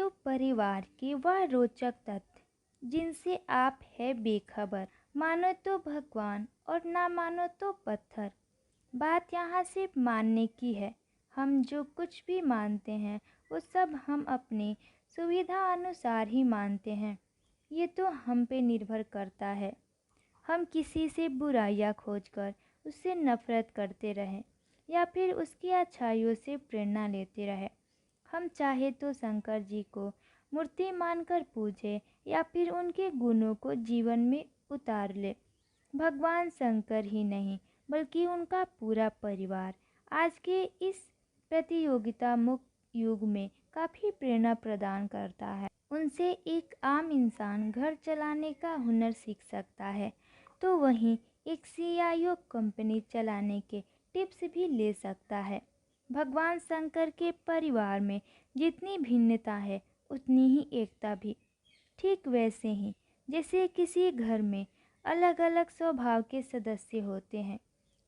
शिव परिवार के वह रोचक तथ्य जिनसे आप है बेखबर। मानो तो भगवान और ना मानो तो पत्थर। बात यहाँ सिर्फ मानने की है। हम जो कुछ भी मानते हैं वो सब हम अपनी सुविधा अनुसार ही मानते हैं। ये तो हम पे निर्भर करता है। हम किसी से बुराइयां खोजकर उससे नफरत करते रहें या फिर उसकी अच्छाइयों से प्रेरणा लेते रहें। हम चाहे तो शंकर जी को मूर्ति मानकर पूजें या फिर उनके गुणों को जीवन में उतार ले। भगवान शंकर ही नहीं बल्कि उनका पूरा परिवार आज के इस प्रतियोगिता मुक्त युग में काफ़ी प्रेरणा प्रदान करता है। उनसे एक आम इंसान घर चलाने का हुनर सीख सकता है तो वहीं एक CIO कंपनी चलाने के टिप्स भी ले सकता है। भगवान शंकर के परिवार में जितनी भिन्नता है उतनी ही एकता भी। ठीक वैसे ही जैसे किसी घर में अलग अलग स्वभाव के सदस्य होते हैं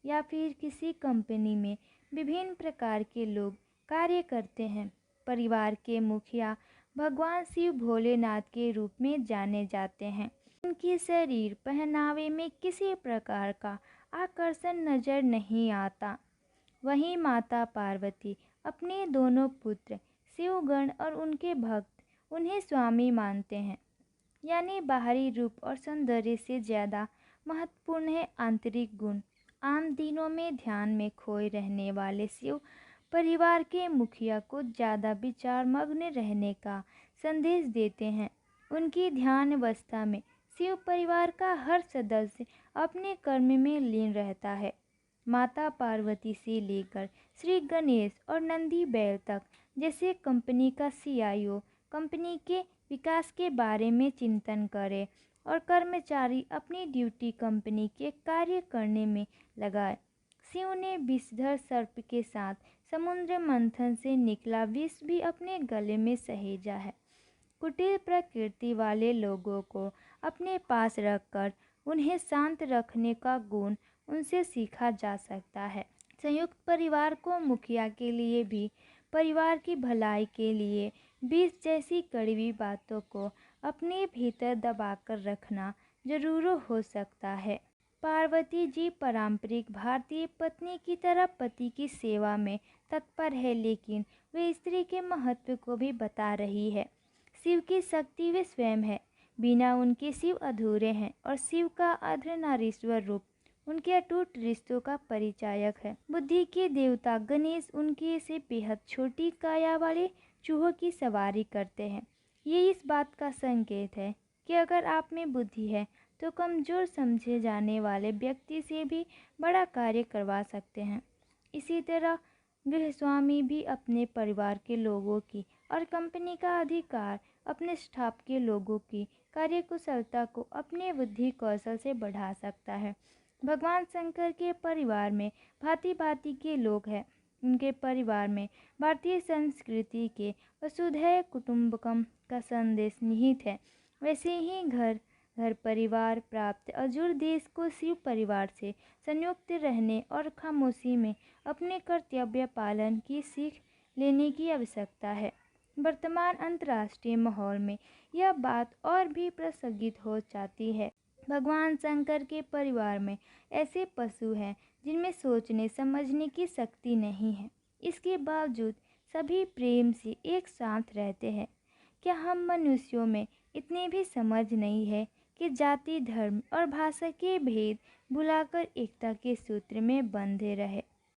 या फिर किसी कंपनी में विभिन्न प्रकार के लोग कार्य करते हैं। परिवार के मुखिया भगवान शिव भोलेनाथ के रूप में जाने जाते हैं। उनके शरीर पहनावे में किसी प्रकार का आकर्षण नजर नहीं आता। वहीं माता पार्वती अपने दोनों पुत्र शिवगण और उनके भक्त उन्हें स्वामी मानते हैं। यानी बाहरी रूप और सौंदर्य से ज़्यादा महत्वपूर्ण है आंतरिक गुण। आम दिनों में ध्यान में खोए रहने वाले शिव परिवार के मुखिया को ज़्यादा विचारमग्न रहने का संदेश देते हैं। उनकी ध्यान अवस्था में शिव परिवार का हर सदस्य अपने कर्म में लीन रहता है। माता पार्वती से लेकर श्री गणेश और नंदी बैल तक जैसे कंपनी का CIO कंपनी के विकास के बारे में चिंतन करे और कर्मचारी अपनी ड्यूटी कंपनी के कार्य करने में लगाए। शिव ने विषधर सर्प के साथ समुद्र मंथन से निकला विष भी अपने गले में सहेजा है। कुटिल प्रकृति वाले लोगों को अपने पास रखकर उन्हें शांत रखने का गुण उनसे सीखा जा सकता है। संयुक्त परिवार को मुखिया के लिए भी परिवार की भलाई के लिए विष जैसी कड़वी बातों को अपने भीतर दबाकर रखना जरूर हो सकता है। पार्वती जी पारंपरिक भारतीय पत्नी की तरह पति की सेवा में तत्पर है, लेकिन वे स्त्री के महत्व को भी बता रही है। शिव की शक्ति वे स्वयं है। बिना उनके शिव अधूरे हैं और शिव का अर्धनारीश्वर रूप उनके अटूट रिश्तों का परिचायक है। बुद्धि के देवता गणेश उनके से बेहद छोटी काया वाले चूहों की सवारी करते हैं। ये इस बात का संकेत है कि अगर आप में बुद्धि है तो कमजोर समझे जाने वाले व्यक्ति से भी बड़ा कार्य करवा सकते हैं। इसी तरह गृहस्वामी भी अपने परिवार के लोगों की और कंपनी का अधिकार अपने स्टाफ के लोगों की कार्यकुशलता को अपने बुद्धि कौशल से बढ़ा सकता है। भगवान शंकर के परिवार में भांति भांति के लोग हैं। उनके परिवार में भारतीय संस्कृति के वसुधैव कुटुंबकम का संदेश निहित है। वैसे ही घर परिवार प्राप्त अजूर देश को शिव परिवार से संयुक्त रहने और खामोशी में अपने कर्तव्य पालन की सीख लेने की आवश्यकता है। वर्तमान अंतर्राष्ट्रीय माहौल में यह बात और भी प्रसंगित हो जाती है। भगवान शंकर के परिवार में ऐसे पशु हैं जिनमें सोचने समझने की शक्ति नहीं है। इसके बावजूद सभी प्रेम से एक साथ रहते हैं। क्या हम मनुष्यों में इतनी भी समझ नहीं है कि जाति, धर्म और भाषा के भेद भुलाकर एकता के सूत्र में बंधे रहे?